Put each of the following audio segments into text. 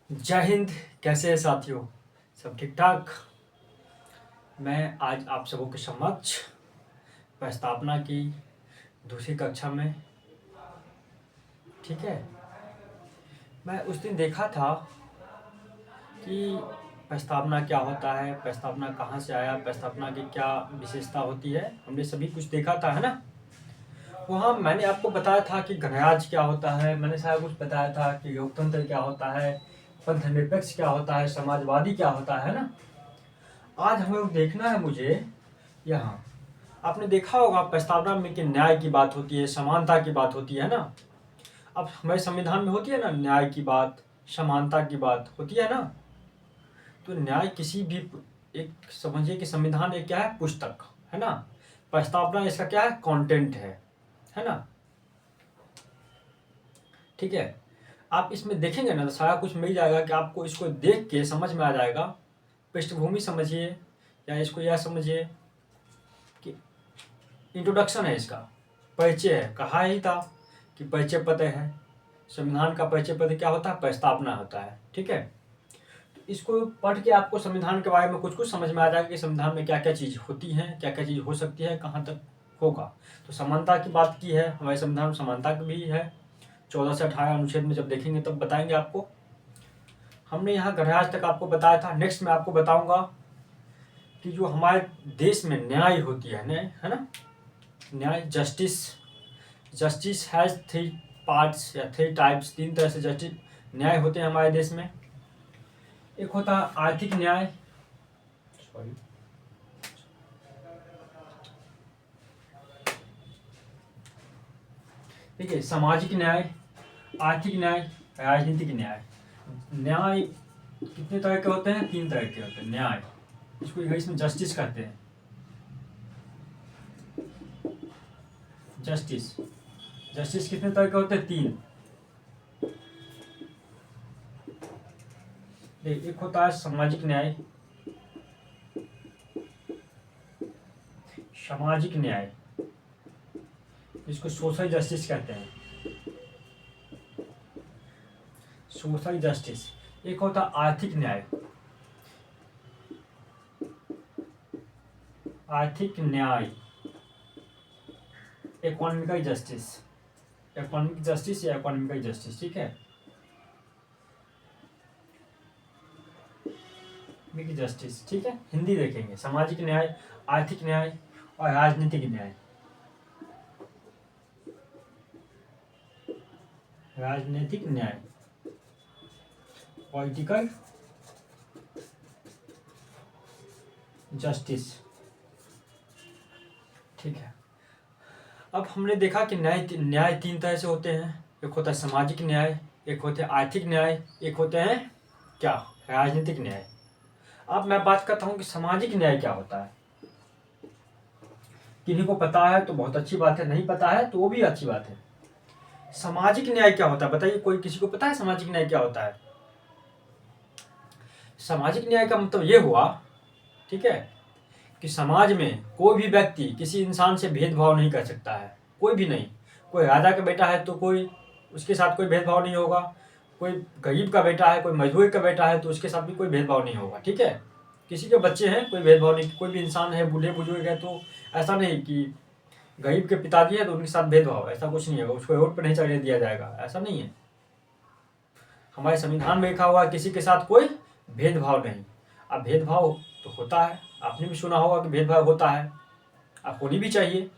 जय हिंद। कैसे हैं साथियों? सब ठीक ठाक। मैं आज आप सबों के समक्ष प्रस्तावना की दूसरी कक्षा में। ठीक है। मैं उस दिन देखा था कि प्रस्तावना क्या होता है, प्रस्तावना कहाँ से आया, प्रस्तावना की क्या विशेषता होती है। हमने सभी कुछ देखा था, है ना। वहाँ मैंने आपको बताया था कि गणराज्य क्या होता है, मैंने सारा कुछ बताया था कि लोकतंत्र क्या होता है, पंथ निरपेक्ष क्या होता है, समाजवादी क्या होता है ना। आज हमें देखना है मुझे यहाँ। आपने देखा होगा प्रस्तावना में कि न्याय की बात होती है, समानता की बात होती है ना। अब हमारे संविधान में होती है ना न्याय की बात, समानता की बात होती है ना। तो न्याय किसी भी एक समझिए कि संविधान एक क्या है, पुस्तक है ना। प्रस्तावना इसका क्या है, कंटेंट है ना। ठीक है। आप इसमें देखेंगे ना तो सारा कुछ मिल जाएगा कि आपको इसको देख के समझ में आ जाएगा। पृष्ठभूमि समझिए या इसको यह समझिए कि इंट्रोडक्शन है, इसका परिचय है। कहा ही था कि परिचय पत्र है। संविधान का परिचय पत्र क्या होता है, प्रस्तावना होता है। ठीक है। तो इसको पढ़ के आपको संविधान के बारे में कुछ कुछ समझ में आ जाएगा कि संविधान में क्या क्या चीज़ होती है, क्या क्या चीज़ हो सकती है, कहाँ तक होगा। तो समानता की बात की है, हमारे संविधान में समानता की भी है। 14 से 18 अनुच्छेद में जब देखेंगे तब बताएंगे आपको। हमने यहाँ गणराज्य तक आपको बताया था। नेक्स्ट मैं आपको बताऊंगा कि जो हमारे देश में न्याय होती है, न्याय है ना, न्याय justice. Justice has three parts या थ्री टाइप्स, तीन तरह से जस्टिस न्याय होते हैं हमारे देश में। एक होता है आर्थिक न्याय, सॉरी, ठीक है, सामाजिक न्याय, आर्थिक न्याय, राजनीतिक न्याय। न्याय कितने तरह के होते हैं, तीन तरह के होते हैं न्याय। इसको इंग्लिश में जस्टिस कहते हैं। जस्टिस जस्टिस कितने तरह के होते हैं, तीन। एक होता है सामाजिक न्याय, सामाजिक न्याय जिसको सोशल जस्टिस कहते हैं, सोशल जस्टिस। एक होता है आर्थिक न्याय, आर्थिक न्याय, इकोनॉमिकल जस्टिस, इकोनॉमिक जस्टिस या इकोनॉमिकल जस्टिस। ठीक है, इकोनॉमिक जस्टिस। ठीक है, हिंदी देखेंगे। सामाजिक न्याय, आर्थिक न्याय और राजनीतिक न्याय। राजनीतिक न्याय, पॉलिटिकल जस्टिस। ठीक है। अब हमने देखा कि न्याय तीन तरह से होते हैं। एक होता है सामाजिक न्याय, एक होते हैं आर्थिक न्याय, एक होते हैं क्या, राजनीतिक न्याय। अब मैं बात करता हूं कि सामाजिक न्याय क्या होता है। किन्हीं को पता है तो बहुत अच्छी बात है, नहीं पता है तो वो भी अच्छी बात है। सामाजिक न्याय क्या होता है बताइए, कोई किसी को पता है सामाजिक न्याय क्या होता है? सामाजिक न्याय का मतलब ये हुआ, ठीक है, कि समाज में कोई भी व्यक्ति किसी इंसान से भेदभाव नहीं कर सकता है, कोई भी नहीं। कोई राजा का बेटा है तो कोई उसके साथ कोई भेदभाव नहीं होगा, कोई गरीब का बेटा है, कोई मजदूर का बेटा है तो उसके साथ भी कोई भेदभाव नहीं होगा। ठीक है, किसी के बच्चे हैं कोई भेदभाव नहीं, कोई भी इंसान है, बूढ़े बुजुर्ग है, तो ऐसा नहीं कि गरीब के पिताजी है तो उनके साथ भेदभाव, ऐसा कुछ नहीं है, उसको रोड पर नहीं चढ़ने दिया जाएगा, ऐसा नहीं है। हमारे संविधान में लिखा हुआ किसी के साथ कोई भेदभाव नहीं। अब भेदभाव तो होता है, आपने भी सुना होगा कि भेदभाव होता है, अब होनी भी चाहिए।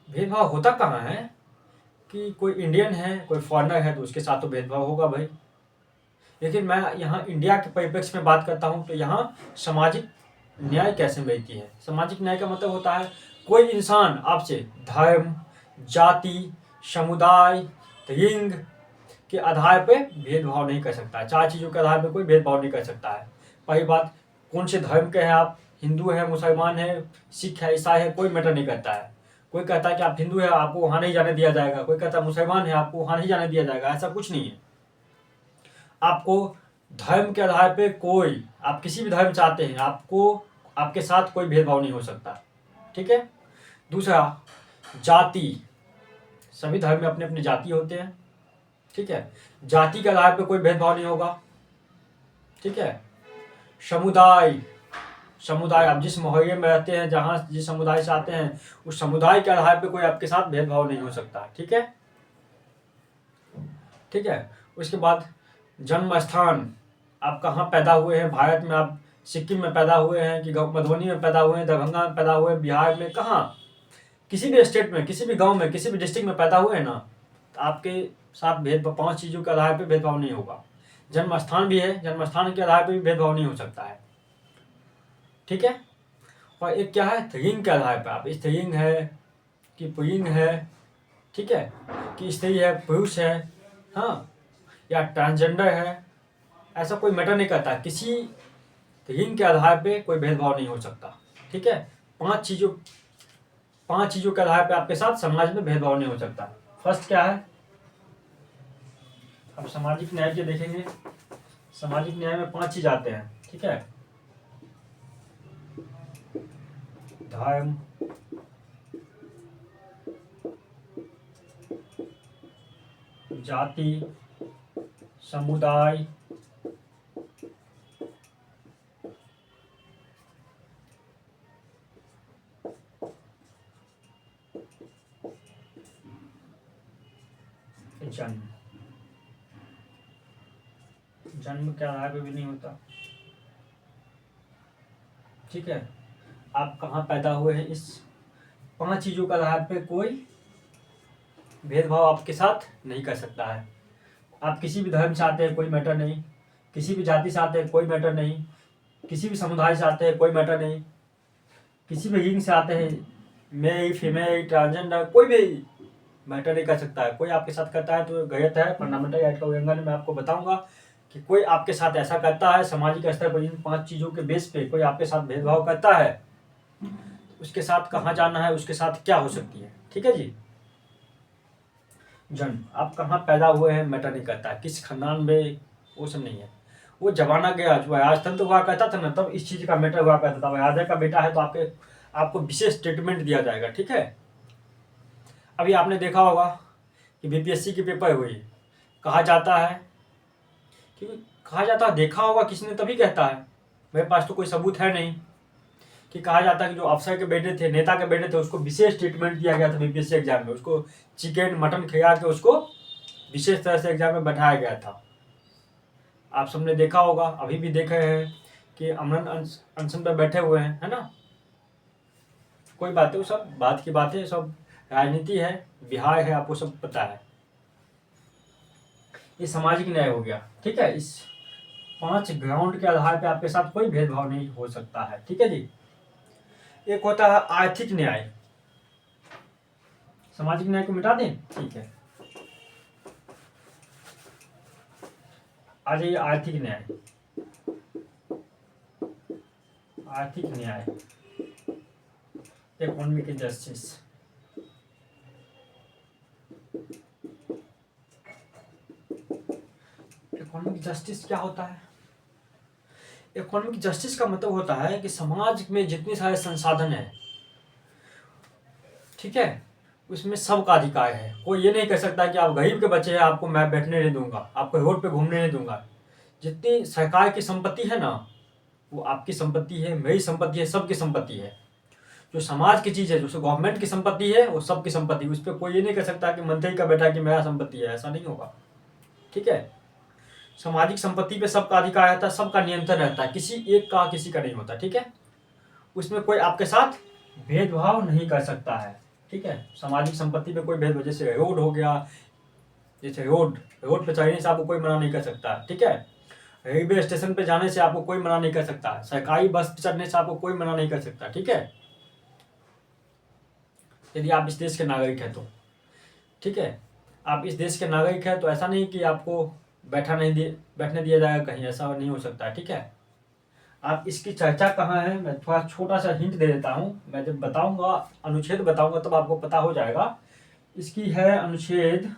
भेदभाव होता कहाँ है कि कोई इंडियन है, कोई फॉरेनर है तो उसके साथ तो भेदभाव होगा भाई। लेकिन मैं यहाँ इंडिया के परिप्रेक्ष्य में बात करता हूँ तो यहाँ सामाजिक न्याय कैसे मिलती है। सामाजिक न्याय का मतलब होता है कोई इंसान आपसे धर्म, जाति, समुदाय, लिंग के आधार पे भेदभाव नहीं कर सकता है। चार चीज़ों के आधार पे कोई भेदभाव नहीं कर सकता है। पहली बात, कौन से धर्म के हैं आप, हिंदू है, मुसलमान है, सिख है, ईसाई है, कोई मैटर नहीं करता है। कोई कहता है कि आप हिंदू है आपको वहाँ नहीं जाने दिया जाएगा, कोई कहता है मुसलमान है आपको वहाँ नहीं जाने दिया जाएगा, ऐसा कुछ नहीं है। आपको धर्म के आधार पे कोई, आप किसी भी धर्म चाहते हैं, आपको आपके साथ कोई भेदभाव नहीं हो सकता। ठीक है। दूसरा, जाति, सभी धर्म में अपने अपने जाति होते हैं। ठीक है। जाति के आधार पे कोई भेदभाव नहीं होगा, ठीक है। समुदाय, समुदाय आप जिस मोहल्ले में रहते हैं, जहाँ जिस समुदाय से आते हैं, उस समुदाय के आधार पे कोई आपके साथ भेदभाव नहीं हो सकता, ठीक है। ठीक है। उसके बाद जन्म स्थान, आप कहाँ पैदा हुए हैं, भारत में आप सिक्किम में पैदा हुए हैं कि मधुबनी में पैदा हुए हैं, दरभंगा में पैदा हुए हैं, बिहार में, कहाँ, किसी भी स्टेट में, किसी भी गांव में, किसी भी डिस्ट्रिक्ट में पैदा हुए हैं ना, तो आपके साथ भेदभाव 5 चीज़ों के आधार पर भेदभाव नहीं होगा। जन्म स्थान भी है, जन्म स्थान के आधार पर भी भेदभाव नहीं हो सकता है, ठीक है। और एक क्या है, लिंग के आधार पर, आप स्त्रीलिंग है कि पुल्लिंग है, ठीक है, कि स्त्री है पुरुष है, हाँ, या ट्रांसजेंडर है, ऐसा कोई मैटर नहीं करता, किसी लिंग के आधार पे कोई भेदभाव नहीं हो सकता, ठीक है। 5 चीज़ों के आधार पे आपके साथ समाज में भेदभाव नहीं हो सकता। फर्स्ट क्या है, अब सामाजिक न्याय के देखेंगे। सामाजिक न्याय में 5 चीज आते हैं, ठीक है। धर्म, जाति, समुदाय, जन्म। जन्म के आधार पे भी नहीं होता, ठीक है। आप कहाँ पैदा हुए हैं, इस 5 चीज़ों के आधार पे कोई भेदभाव आपके साथ नहीं कर सकता है। आप किसी भी धर्म से आते हैं कोई मैटर नहीं, किसी भी जाति से आते हैं कोई मैटर नहीं, किसी भी समुदाय से आते हैं कोई मैटर नहीं, किसी भी लिंग से आते हैं, मेल फीमेल ट्रांसजेंडर, कोई भी मैटर नहीं कर सकता है। कोई आपके साथ करता है तो गलत है। फंडामेंटल राइट का उल्लंघन मैं आपको बताऊंगा कि कोई आपके साथ ऐसा करता है, सामाजिक स्तर पर इन 5 चीज़ों के बेस पे कोई आपके साथ भेदभाव करता है, उसके साथ कहाँ जाना है, उसके साथ क्या हो सकती है, ठीक है जी। जन्म, आप कहाँ पैदा हुए हैं मैटर नहीं करता है, किस खानदान में, वो सब नहीं है। वो जमाना गया जो राजतंत्र हुआ करता था ना, तब इस चीज़ का मैटर हुआ करता था। राजा का बेटा है तो आपको विशेष ट्रीटमेंट दिया जाएगा, ठीक है। अभी आपने देखा होगा कि बीपीएससी के पेपर हुए, कहा जाता है देखा होगा किसने तभी कहता है, मेरे पास तो कोई सबूत है नहीं, कि कहा जाता है कि जो अफसर के बेटे थे, नेता के बेटे थे, उसको विशेष ट्रीटमेंट दिया गया था बीपीएससी एग्जाम में, उसको चिकन मटन खिला के उसको विशेष तरह से एग्जाम में बैठाया गया था। आप सबने देखा होगा, अभी भी देख रहे हैं कि अमरन अनशन पर बैठे हुए हैं, है ना। कोई बात है, वो सब बात की बातें, सब राजनीति है, बिहार है, आपको सब पता है। ये सामाजिक न्याय हो गया, ठीक है। इस 5 ग्राउंड के आधार पे आपके साथ कोई भेदभाव नहीं हो सकता है, ठीक है जी। एक होता है आर्थिक न्याय, सामाजिक न्याय को मिटा दें, ठीक है। आ जाइए, आर्थिक न्याय। आर्थिक न्याय, इकोनॉमिक जस्टिस। इकोनॉमिक जस्टिस क्या होता है? इकोनॉमिक जस्टिस का मतलब होता है कि समाज में जितने सारे संसाधन हैं, ठीक है, उसमें सबका अधिकार है। कोई ये नहीं कह सकता कि आप गरीब के बच्चे हैं, आपको मैं बैठने नहीं दूंगा, आपको रोड पे घूमने नहीं दूंगा। जितनी सरकार की संपत्ति है ना, वो आपकी संपत्ति है, मेरी संपत्ति है, सबकी संपत्ति है। जो समाज की चीज़ है, जो गवर्नमेंट की संपत्ति है, वो सबकी संपत्ति। उस पर कोई ये नहीं कह सकता कि मंत्री का बेटा कि मेरा संपत्ति है, ऐसा नहीं होगा, ठीक है। सामाजिक संपत्ति पे सबका अधिकार रहता है, सबका नियंत्रण रहता है, किसी एक का किसी का नहीं होता, ठीक है। उसमें कोई आपके साथ भेदभाव नहीं कर सकता है, ठीक है। सामाजिक संपत्ति पे कोई भेदभाव, जैसे रोड हो गया, जैसे रोड पे चढ़ने से आपको कोई मना नहीं कर सकता, ठीक है। रेलवे स्टेशन पे जाने से आपको कोई मना नहीं कर सकता, सरकारी बस पे चढ़ने से आपको कोई मना नहीं कर सकता, ठीक है, यदि आप इस देश के नागरिक हैं तो, ठीक है। आप इस देश के नागरिक हैं तो ऐसा नहीं कि आपको बैठने दिया जाएगा कहीं, ऐसा नहीं हो सकता है, ठीक है। आप इसकी चर्चा कहाँ है, मैं थोड़ा छोटा सा हिंट दे देता हूँ। मैं जब बताऊंगा, अनुच्छेद बताऊंगा, तब आपको पता हो जाएगा। इसकी है अनुच्छेद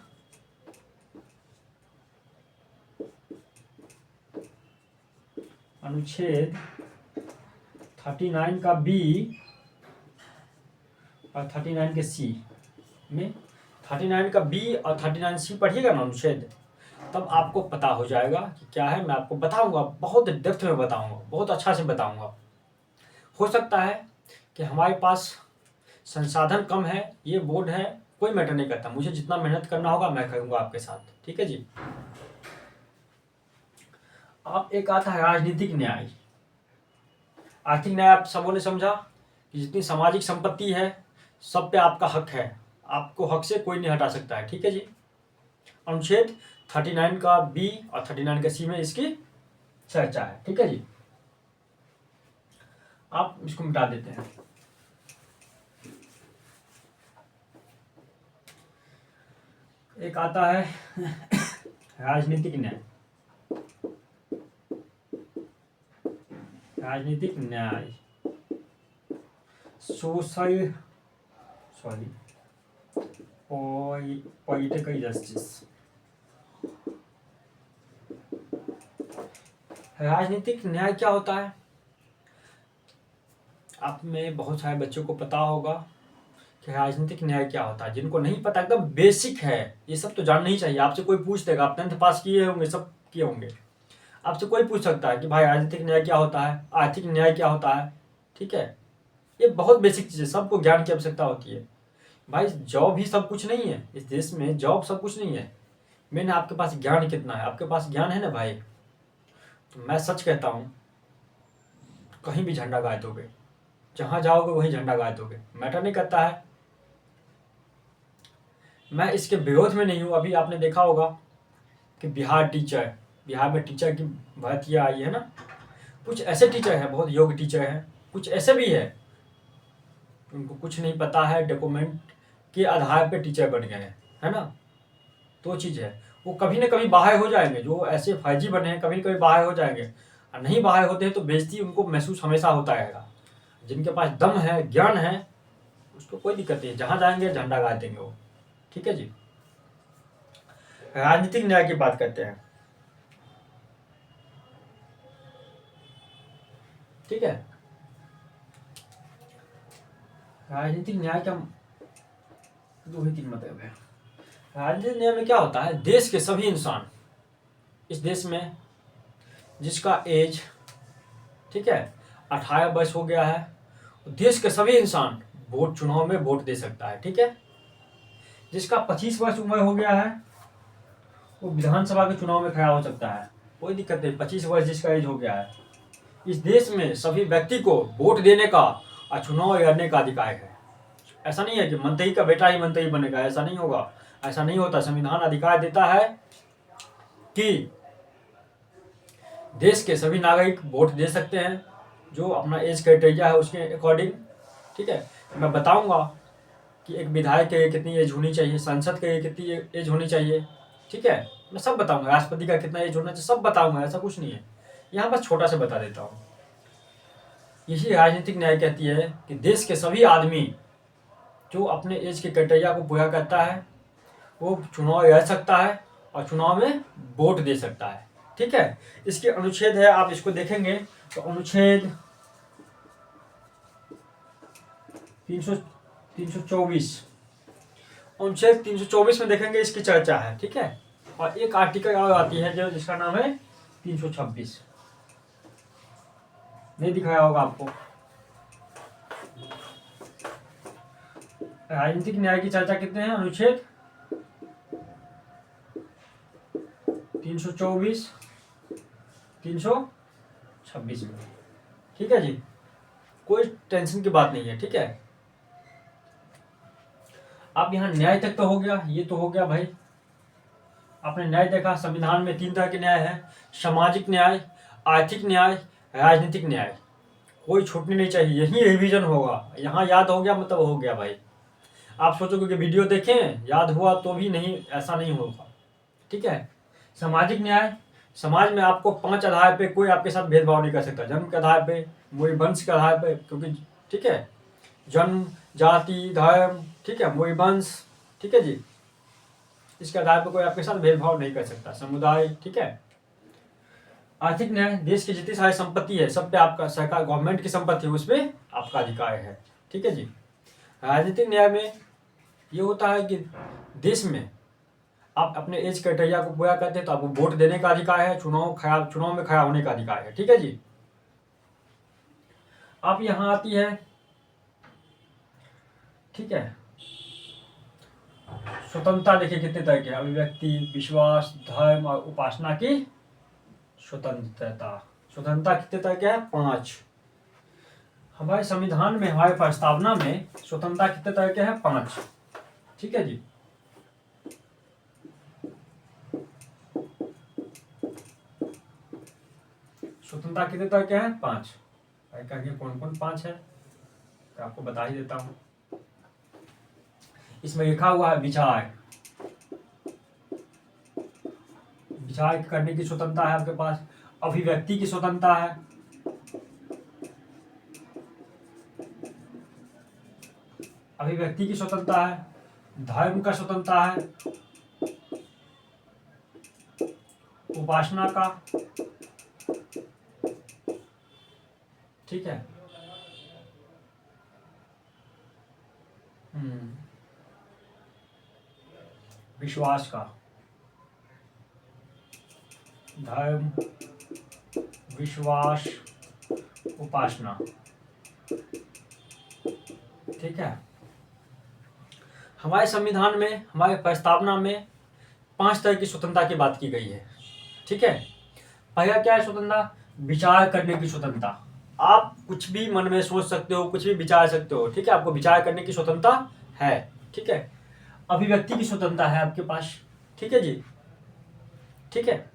39 का बी और 39 के सी में, 39 का बी और 39 सी पढ़िएगा ना अनुच्छेद, तब आपको पता हो जाएगा कि क्या है। मैं आपको बताऊंगा, बहुत डेप्थ में बताऊंगा, बहुत अच्छा से बताऊंगा। हो सकता है कि हमारे पास संसाधन कम है, ये बोर्ड है, कोई मैटर नहीं करता। मुझे जितना मेहनत करना होगा मैं करूंगा आपके साथ, ठीक है जी। अब एक आता है राजनीतिक न्याय। आर्थिक न्याय आप सबों ने समझा कि जितनी सामाजिक संपत्ति है सब पे आपका हक है, आपको हक से कोई नहीं हटा सकता है, ठीक है जी। अनुच्छेद 39 का बी और 39 का सी में इसकी चर्चा है, ठीक है जी। आप इसको मिटा देते हैं। एक आता है राजनीतिक न्याय। राजनीतिक न्याय, सोशल सॉरी पॉलिटिकल जस्टिस। राजनीतिक न्याय क्या होता है? आप में बहुत सारे बच्चों को पता होगा कि राजनीतिक न्याय क्या होता है। जिनको नहीं पता, एकदम बेसिक है, ये सब तो जानना ही चाहिए। आपसे कोई पूछ देगा, आप 10th पास किए होंगे, सब किए होंगे, आपसे कोई पूछ सकता है कि भाई राजनीतिक न्याय क्या होता है, आर्थिक न्याय क्या होता है, ठीक है। ये बहुत बेसिक चीज़ है, सबको ज्ञान की आवश्यकता होती है। भाई जॉब ही सब कुछ नहीं है इस देश में, जॉब सब कुछ नहीं है। मैंने आपके पास ज्ञान कितना है, आपके पास ज्ञान है ना भाई। तो मैं सच कहता हूँ, कहीं भी झंडा गाड़ दोगे, जहाँ जाओगे वहीं झंडा गाड़ दोगे, मैटर नहीं करता है। मैं इसके विरोध में नहीं हूँ। अभी आपने देखा होगा कि बिहार में टीचर की भर्तियाँ आई है ना। कुछ ऐसे टीचर हैं, बहुत योग्य टीचर हैं, कुछ ऐसे भी है उनको कुछ नहीं पता है, डॉक्यूमेंट के आधार पे टीचर बन गए हैं, है ना। तो चीज़ है, वो कभी ना कभी बाहर हो जाएंगे। जो ऐसे फर्जी बने हैं कभी ना कभी बाहर हो जाएंगे, और नहीं बाहर होते हैं तो बेइज्जती उनको महसूस हमेशा होता रहेगा। जिनके पास दम है, ज्ञान है, उसको कोई दिक्कत नहीं है, जहाँ जाएंगे झंडा गाड़ देंगे वो, ठीक है जी। राजनीतिक न्याय की बात करते हैं, ठीक है। राजनीतिक न्याय का दो ही तीन मतलब है। राजनीतिक न्याय में क्या होता है, देश के सभी इंसान, इस देश में जिसका एज, ठीक है, 18 वर्ष हो गया है, देश के सभी इंसान वोट, चुनाव में वोट दे सकता है, ठीक है। जिसका 25 वर्ष उम्र हो गया है वो विधानसभा के चुनाव में खड़ा हो सकता है, कोई दिक्कत नहीं। 25 वर्ष जिसका एज हो गया है, इस देश में सभी व्यक्ति को वोट देने का और चुनाव लड़ने का अधिकार है। ऐसा नहीं है कि मंत्री का बेटा ही मंत्री बनेगा, ऐसा नहीं होगा, ऐसा नहीं होता। संविधान अधिकार देता है कि देश के सभी नागरिक वोट दे सकते हैं, जो अपना एज क्राइटेरिया है उसके अकॉर्डिंग, ठीक है। मैं बताऊंगा कि एक विधायक के लिए कितनी एज होनी चाहिए, सांसद के लिए कितनी एज होनी चाहिए, ठीक है। मैं सब बताऊंगा, राष्ट्रपति का कितना एज होना चाहिए, सब बताऊंगा, ऐसा कुछ नहीं है। यहाँ बस छोटा से बता देता हूँ। यही राजनीतिक न्याय कहती है कि देश के सभी आदमी जो अपने एज के क्राइटेरिया को पूरा करता है वो चुनाव लड़ सकता है और चुनाव में वोट दे सकता है, ठीक है। इसके अनुच्छेद है, आप इसको देखेंगे तो अनुच्छेद 324, अनुच्छेद 324 में देखेंगे इसकी चर्चा है, ठीक है। और एक आर्टिकल और आती है जो जिसका नाम है 326, नहीं दिखाया होगा आपको। राजनीतिक न्याय की चर्चा कितने हैं, अनुच्छेद 324, 326 में, ठीक है जी। कोई टेंशन की बात नहीं है, ठीक है। आप यहाँ न्याय तक तो हो गया, ये तो हो गया भाई, आपने न्याय देखा। संविधान में 3 तरह के न्याय है, सामाजिक न्याय, आर्थिक न्याय, राजनीतिक न्याय। कोई छूटनी नहीं चाहिए, यही रिवीजन होगा। यहाँ याद हो गया मतलब हो गया भाई। आप सोचोगे कि वीडियो देखें याद हुआ तो भी नहीं, ऐसा नहीं होगा, ठीक है। सामाजिक न्याय, समाज में आपको 5 आधार पे कोई आपके साथ भेदभाव नहीं कर सकता। जन्म के आधार पे, मोई वंश के आधार पे, क्योंकि ठीक है, जन्म, जाति, धर्म, ठीक है, मोई वंश, ठीक है जी, इसके आधार पर कोई आपके साथ भेदभाव नहीं कर सकता। समुदाय, ठीक है। आर्थिक न्याय, देश की जितनी सारी संपत्ति है सब पे आपका, सरकार गवर्नमेंट की संपत्ति है उस पर आपका अधिकार है, ठीक है जी। राजनीतिक न्याय में ये होता है कि देश में आप अपने एज क्राइटेरिया को पूरा करते हैं तो आपको वोट देने का अधिकार है, चुनाव में खड़ा होने का अधिकार है। ठीक है जी। अब यहाँ आती है, ठीक है, स्वतंत्रता। देखिए कितने तरह के, अभिव्यक्ति, विश्वास, धर्म और उपासना की स्वतंत्रता। स्वतंत्रता कितने तरह के है? 5। हमारे संविधान में, हमारे प्रस्तावना में स्वतंत्रता कितने तरह के हैं? 5। ठीक है जी। स्वतंत्रता कितने तरह के हैं? 5। कहिए कौन कौन 5 है, तो आपको बता ही देता हूं। इसमें लिखा हुआ है विचार, विचार करने की स्वतंत्रता है आपके पास। अभिव्यक्ति की स्वतंत्रता है, अभिव्यक्ति की स्वतंत्रता है। धर्म का स्वतंत्रता है, उपासना का, ठीक है। विश्वास का, धर्म, विश्वास, उपासना, ठीक है। हमारे संविधान में, हमारे प्रस्तावना में 5 तरह की स्वतंत्रता की बात की गई है। ठीक है। पहला क्या है स्वतंत्रता? विचार करने की स्वतंत्रता। आप कुछ भी मन में सोच सकते हो, कुछ भी विचार सकते हो। ठीक है, आपको विचार करने की स्वतंत्रता है। ठीक है। अभिव्यक्ति की स्वतंत्रता है आपके पास। ठीक है जी। ठीक है।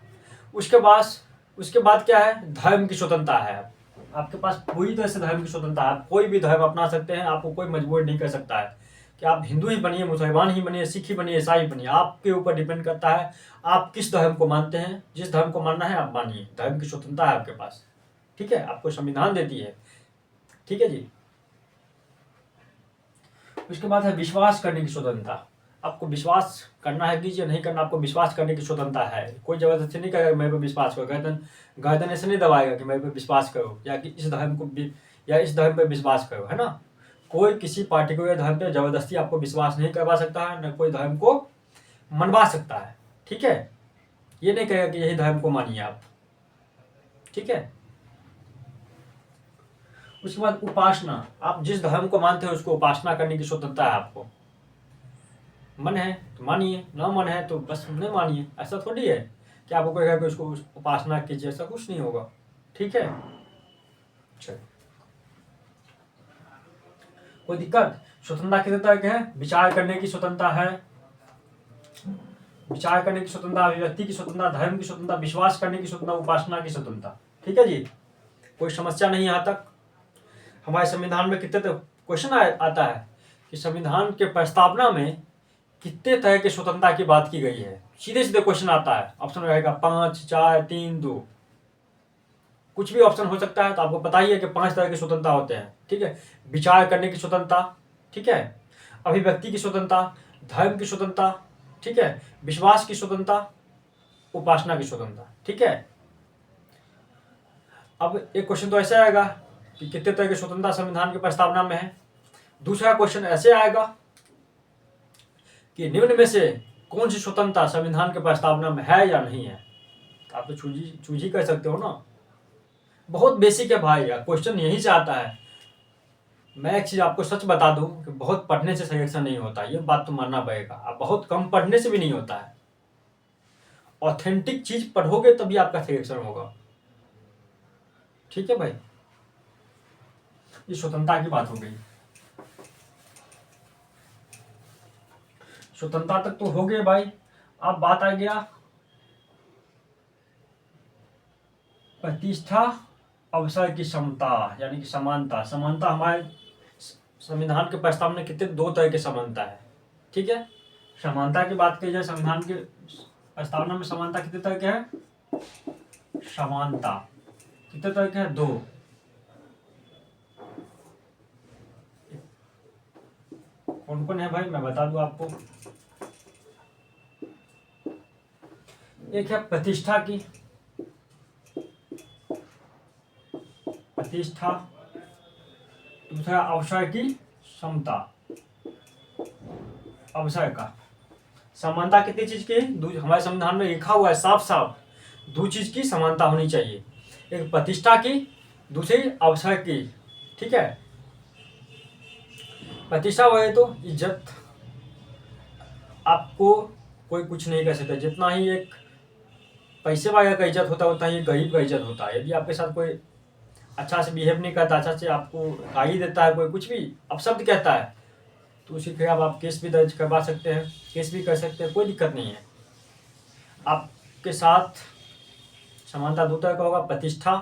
उसके बाद क्या है? धर्म की स्वतंत्रता है आपके पास। पूरी तरह से धर्म की स्वतंत्रता है। आप कोई भी धर्म अपना सकते हैं, आपको कोई मजबूर नहीं कर सकता है कि आप हिंदू ही बनिए, मुसलमान ही बनिए, सिख ही बनिए, ईसाई बनिए। आपके ऊपर डिपेंड करता है आप किस धर्म को मानते हैं। जिस धर्म को मानना है आप मानिए, धर्म की स्वतंत्रता है आपके पास। ठीक है, आपको संविधान देती है। ठीक है जी। उसके बाद है विश्वास करने की स्वतंत्रता। आपको विश्वास करना है कीजिए, नहीं करना, आपको विश्वास करने की स्वतंत्रता है। कोई जबरदस्ती नहीं करेगा मेरे पे विश्वास करो, गर्दन ऐसे नहीं दबाएगा कि मेरे पे विश्वास करो, या कि इस धर्म पे विश्वास करो, है ना। कोई किसी पार्टिकुलर धर्म पे जबरदस्ती आपको विश्वास नहीं करवा सकता है, न कोई धर्म को मनवा सकता है। ठीक है, ये नहीं कहेगा कि यही धर्म को मानिए आप। ठीक है। उसके बाद उपासना। आप जिस धर्म को मानते हैं उसको उपासना करने की स्वतंत्रता है आपको। मन है तो मानिए, ना मन है तो बस नहीं मानिए। ऐसा थोड़ी है कि आपको कहेगा कि उसको उपासना कीजिए, ऐसा कुछ नहीं होगा। ठीक है। चलिए, कोई दिक्कत? स्वतंत्रता कितने तरह के हैं? विचार करने की स्वतंत्रता है, विचार करने की स्वतंत्रता, अभिव्यक्ति की स्वतंत्रता, धर्म की स्वतंत्रता, विश्वास करने की स्वतंत्रता, उपासना की स्वतंत्रता। ठीक है जी। कोई समस्या नहीं यहाँ तक। हमारे संविधान में कितने क्वेश्चन आता है कि संविधान के प्रस्तावना में कितने तरह की स्वतंत्रता की बात की गई है। सीधे सीधे क्वेश्चन आता है, ऑप्शन रहेगा 5, 4, 3, 2, कुछ भी ऑप्शन हो सकता है। तो आपको पता ही है कि 5 तरह की स्वतंत्रता होते हैं। ठीक है। विचार करने की स्वतंत्रता, ठीक है, अभिव्यक्ति की स्वतंत्रता, धर्म की स्वतंत्रता, ठीक है, विश्वास की स्वतंत्रता, उपासना की स्वतंत्रता। ठीक है। अब एक क्वेश्चन तो ऐसे आएगा कि कितने तरह की स्वतंत्रता संविधान की प्रस्तावना में है। दूसरा क्वेश्चन ऐसे आएगा कि निम्न में से कौन सी स्वतंत्रता संविधान के प्रस्तावना में है या नहीं है। आप तो चूज ही कर सकते हो ना। बहुत बेसिक है भाई, यार क्वेश्चन यही से आता है। मैं एक चीज आपको सच बता दूं कि बहुत पढ़ने से सिलेक्शन नहीं होता, ये बात तो मानना पड़ेगा। आप बहुत कम पढ़ने से भी नहीं होता है। ऑथेंटिक चीज पढ़ोगे तभी आपका सिलेक्शन होगा। ठीक है भाई, ये स्वतंत्रता की बात हो गई। स्वतंत्रता तक तो हो गए भाई। अब बात आ गया प्रतिष्ठा, अवसर की समता, यानी कि समानता। समानता हमारे संविधान के प्रस्ताव में कितने 2 तरह की समानता है। ठीक है। समानता की बात की जाए, संविधान के प्रस्तावना में समानता कितने तरह के है? समानता कितने तरह के है? 2। कौन कौन है भाई, मैं बता दूं आपको। एक है प्रतिष्ठा की, प्रतिष्ठा। दूसरा अवसर की समता, अवसर का। समानता कितनी चीज की? हमारे संविधान में लिखा हुआ है साफ साफ, दो चीज की समानता होनी चाहिए, एक प्रतिष्ठा की, दूसरी अवसर की। ठीक है, प्रतिष्ठा वह तो इज्जत, आपको कोई कुछ नहीं कर सकता। जितना ही एक पैसे वाले का इज्जत होता है उतना ही गरीब का इज्जत होता है। यदि आपके साथ कोई अच्छा से बिहेव नहीं करता, अच्छा से आपको गाली देता है, कोई कुछ भी अपशब्द कहता है, तो उसके खिलाफ आप केस भी दर्ज करवा सकते हैं, केस भी कर सकते हैं, कोई दिक्कत नहीं है। आपके साथ समानता दो तरह का होगा, प्रतिष्ठा,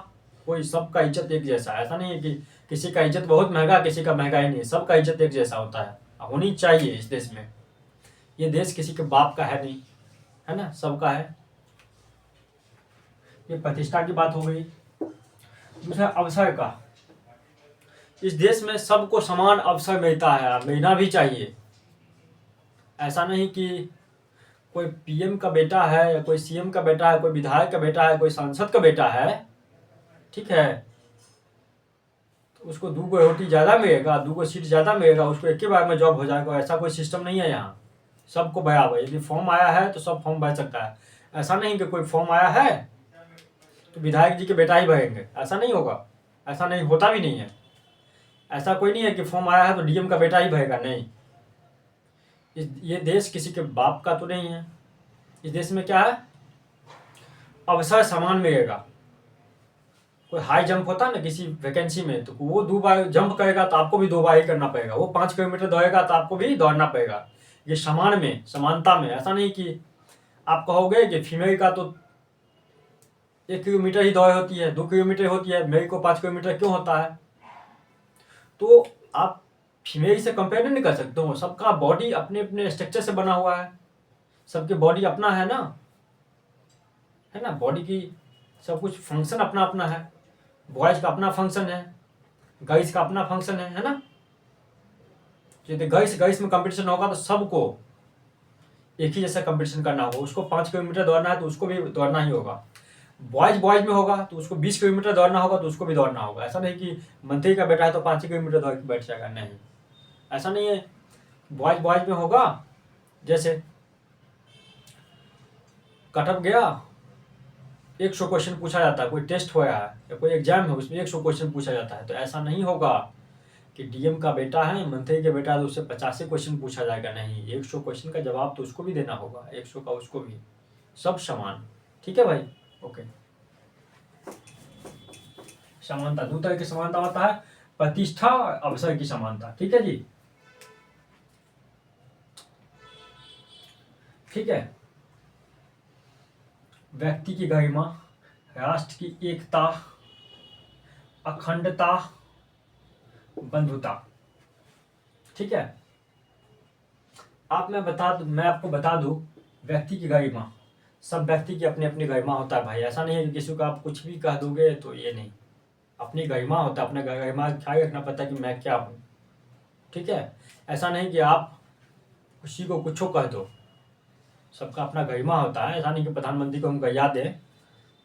कोई सबका इज्जत एक जैसा है। ऐसा नहीं है कि किसी का इज्जत बहुत महंगा, किसी का महंगा ही नहीं, सबका इज्जत एक जैसा होता है, होनी चाहिए इस देश में। ये देश किसी के बाप का है नहीं, है ना, सबका है। ये प्रतिष्ठा की बात हो गई। दूसरा अवसर का, इस देश में सबको समान अवसर मिलता है, मिलना भी चाहिए। ऐसा नहीं कि कोई पीएम का बेटा है या कोई सीएम का बेटा है, कोई विधायक का बेटा है, कोई सांसद का बेटा है, ठीक है, तो उसको 2 रोटी ज़्यादा मिलेगा, 2 सीट ज़्यादा मिलेगा, उसको एक ही बार में जॉब हो जाएगा। ऐसा कोई सिस्टम नहीं है यहाँ, सबको बराबर। यदि फॉर्म आया है तो सब फॉर्म भर सकता है। ऐसा नहीं कि कोई फॉर्म आया है तो विधायक जी के बेटा ही भरेंगे, ऐसा नहीं होगा, ऐसा नहीं होता भी नहीं है। ऐसा कोई नहीं है कि फॉर्म आया है तो डीएम का बेटा ही भरेगा, नहीं। ये देश किसी के बाप का तो नहीं है। इस देश में क्या है, अवसर समान मिलेगा। कोई हाई जंप होता है ना किसी वैकेंसी में, तो वो 2 बार जंप करेगा तो आपको भी 2 बार ही करना पड़ेगा। वो 5 किलोमीटर दौड़ेगा तो आपको भी दौड़ना पड़ेगा। ये समान में, समानता में। ऐसा नहीं कि आप कहोगे कि फीमेल का तो 1 किलोमीटर ही दौड़ होती है, 2 किलोमीटर होती है, मेल को 5 किलोमीटर क्यों होता है। तो आप फीमेल से कंपेयर नहीं कर सकते हो। सबका बॉडी अपने अपने स्ट्रक्चर से बना हुआ है, सबके बॉडी अपना है ना, है ना, बॉडी की सब कुछ फंक्शन अपना अपना है। बॉयज का अपना फंक्शन है, गर्ल्स का अपना फंक्शन है ना। यदि गर्ल्स में कंपटीशन होगा तो सबको एक ही जैसा कंपटीशन करना होगा। उसको 5 किलोमीटर दौड़ना है तो उसको भी दौड़ना ही होगा। बॉयज में होगा तो उसको 20 किलोमीटर दौड़ना होगा तो उसको भी दौड़ना होगा। ऐसा नहीं कि मंत्री का बेटा है तो 5 किलोमीटर दौड़ के बैठ जाएगा, नहीं, ऐसा नहीं है। बॉयज में होगा, जैसे कटअप गया, 100 क्वेश्चन पूछा जाता है, कोई टेस्ट हो रहा है या कोई एग्जाम है उसमें 100 क्वेश्चन पूछा जाता है, तो ऐसा नहीं होगा कि डीएम का बेटा है, मंत्री के बेटा है तो उससे 85 क्वेश्चन पूछा जाएगा, नहीं। 100 क्वेश्चन का जवाब तो उसको भी देना होगा, 100 का उसको भी, सब समान। ठीक है भाई, ओके। समानता, 2 तरह की समानता होता है, प्रतिष्ठा और अवसर की समानता। ठीक है जी, ठीक है। व्यक्ति की गरिमा, राष्ट्र की एकता, अखंडता, बंधुता। ठीक है, मैं आपको बता दूं, व्यक्ति की गरिमा, सब व्यक्ति की अपनी अपनी गरिमा होता है भाई। ऐसा नहीं है कि किसी को आप कुछ भी कह दोगे, तो ये नहीं, अपनी गरिमा होता है। अपना गरिमा ख्याल रखना पड़ता है कि मैं क्या हूँ। ठीक है, ऐसा नहीं कि आप किसी को कुछ कह दो, सबका अपना गरिमा होता है। ऐसा नहीं कि प्रधानमंत्री को हम गरिया दें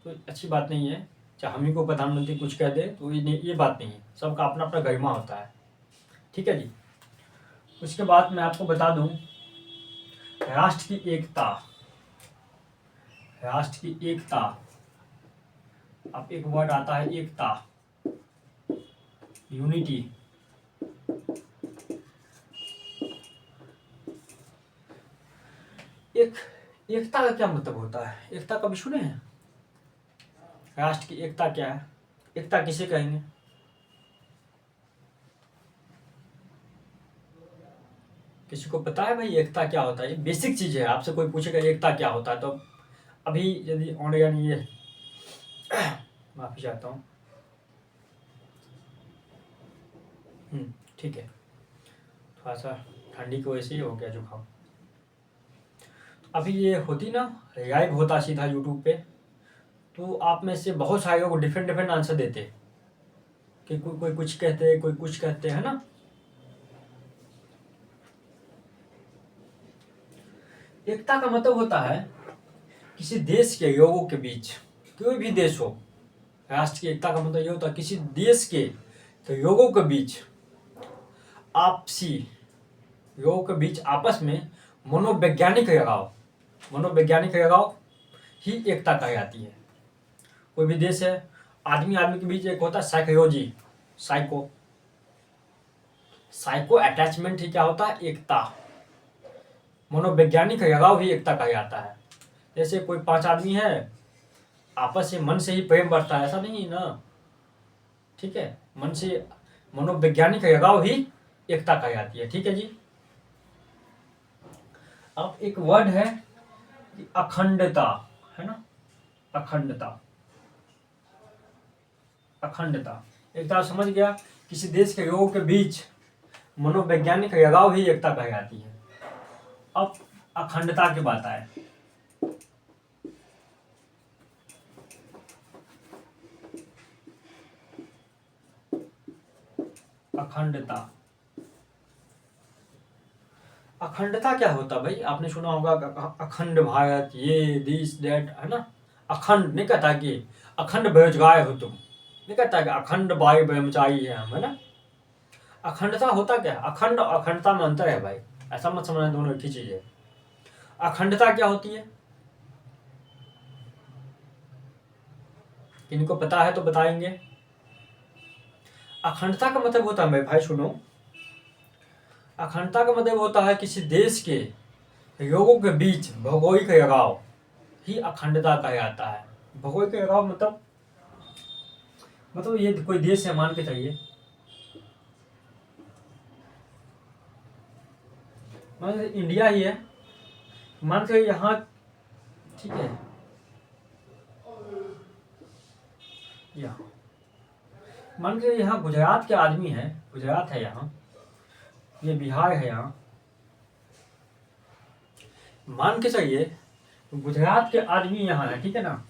तो अच्छी बात नहीं है, चाहे हम ही को प्रधानमंत्री कुछ कह दे तो ये बात नहीं है। सबका अपना अपना गरिमा होता है। ठीक है जी, उसके बाद मैं आपको बता दूं, राष्ट्र की एकता, राष्ट्र की एकता, अब एक वर्ड आता है एकता, यूनिटी। एकता का क्या मतलब होता है, एकता कभी सुने हैं? राष्ट्र की एकता क्या है, एकता किसे कहेंगे? किसी को पता है भाई एकता क्या होता है? ये बेसिक चीज है। आपसे कोई पूछेगा एकता क्या होता है तो अभी यदि ऑनलाइन ये माफी चाहता हूँ, ठीक है, थोड़ा सा ठंडी की वजह से ही हो गया जुकाम। अभी ये होती ना, लाइव होता सीधा यूट्यूब पे, तो आप में से बहुत सारे लोग डिफरेंट डिफरेंट आंसर देते कि कोई कुछ कहते, कोई कुछ कहते हैं ना। एकता का मतलब होता है किसी देश के लोगों के बीच, कोई भी देश हो, राष्ट्र की एकता का मतलब ये होता है किसी देश के लोगों के बीच, आपसी लोगों के बीच आपस में मनोवैज्ञानिक लगाव, मनोवैज्ञानिक लगाव ही एकता कहलाती है। कोई भी देश है, आदमी आदमी के बीच एक होता है साइकोलॉजी, साइको अटैचमेंट ही क्या होता है, एकता। मनोवैज्ञानिक लगाव ही एकता कहा जाता है। जैसे कोई 5 आदमी है, आपस से मन से ही प्रेम बढ़ता है, ऐसा नहीं ना, ठीक है। मन से मनोवैज्ञानिक लगाव ही एकता कहा जाती है, ठीक है जी। अब एक वर्ड है अखंडता, है ना, अखंडता, अखंडता। एक तरह समझ गया, किसी देश के लोगों के बीच मनोवैज्ञानिक लगाव ही एकता कही जाती है। अब अखंडता की बात आए, अखंडता, अखंडता क्या होता भाई, आपने सुना होगा अखंड भारत, ये दिस दैट, है ना। अखंड नहीं कहता कि अखंड बेरोजगार हो तुम, नहीं कहता कि अखंड वायु ब्रह्मचारी है हम, है ना। अखंडता होता क्या, अखंड और अखंडता में अंतर है भाई, ऐसा मत समझना दोनों एक ही चीज है। अखंडता क्या होती है, इनको पता है तो बताएंगे। अखंडता का मतलब होता है भाई सुनो, अखंडता का मतलब होता है किसी देश के लोगों के बीच भौगोलिक लगाव ही अखंडता कहा जाता है। भौगोलिक लगाव मतलब ये कोई देश है, मान के चलिए, मान इंडिया ही है, मान के यहाँ, ठीक है, यहाँ मान के यहाँ गुजरात के आदमी है, गुजरात है यहाँ, ये बिहार है यहाँ, मान के चलिए गुजरात के आदमी यहाँ है, ठीक है ना।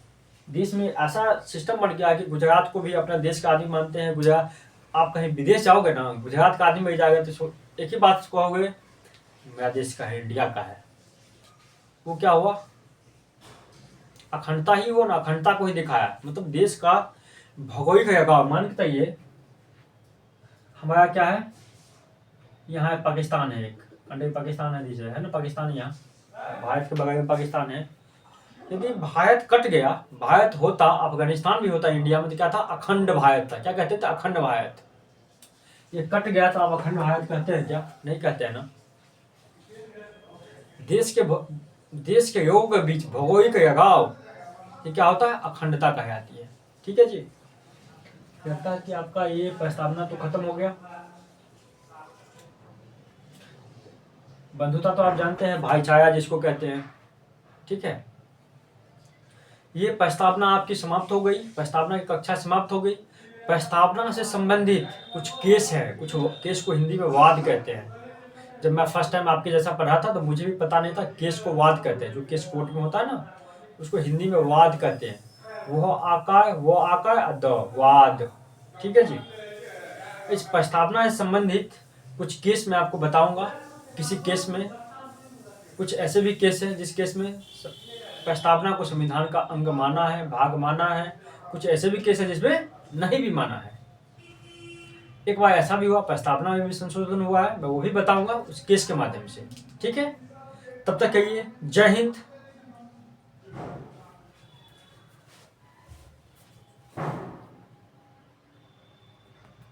देश में ऐसा सिस्टम बन गया है कि गुजरात को भी अपना देश का आदमी मानते हैं। गुजरात, आप कहीं विदेश जाओगे ना, गुजरात का आदमी मिल जाएगा तो एक ही बात कहोगे, मेरा देश का है, इंडिया का है। वो क्या हुआ, अखंडता ही वो ना, अखंडता को ही दिखाया, मतलब देश का भौगोलिक लगाव। मान के चलिए हमारा क्या है, यहाँ पाकिस्तान है, एक कंट्री पाकिस्तान है, है ना, पाकिस्तान यहाँ भारत के बगल में पाकिस्तान है। यदि भारत कट गया, भारत होता, अफगानिस्तान भी होता इंडिया में, तो क्या था, अखंड भारत था। क्या कहते थे, अखंड भारत। ये कट गया तो आप अखंड भारत कहते हैं क्या, नहीं कहते हैं ना। देश के लोगों के बीच भौगोलिक लगाव ये क्या होता है, अखंडता कहलाती है, ठीक है जी। लगता है कि आपका ये प्रस्तावना तो खत्म हो गया। बंधुता तो आप जानते हैं, भाईचारा जिसको कहते हैं, ठीक है। ये प्रस्तावना आपकी समाप्त हो गई, प्रस्तावना की कक्षा समाप्त हो गई। प्रस्तावना से संबंधित कुछ केस है, कुछ केस को हिंदी में वाद कहते हैं। जब मैं फर्स्ट टाइम आपके जैसा पढ़ा था तो मुझे भी पता नहीं था, केस को वाद कहते हैं। जो केस कोर्ट में होता है ना, उसको हिंदी में वाद कहते हैं। वो आकार वाद, ठीक है जी। इस प्रस्तावना से संबंधित कुछ केस मैं आपको बताऊंगा। किसी केस में, कुछ ऐसे भी केस हैं जिस केस में प्रस्तावना को संविधान का अंग माना है, भाग माना है। कुछ ऐसे भी केस है जिसमें नहीं भी माना है। एक बार ऐसा भी हुआ, प्रस्तावना में भी संशोधन हुआ है, मैं वो भी बताऊंगा उस केस के माध्यम से, ठीक है। तब तक कहिए जय हिंद।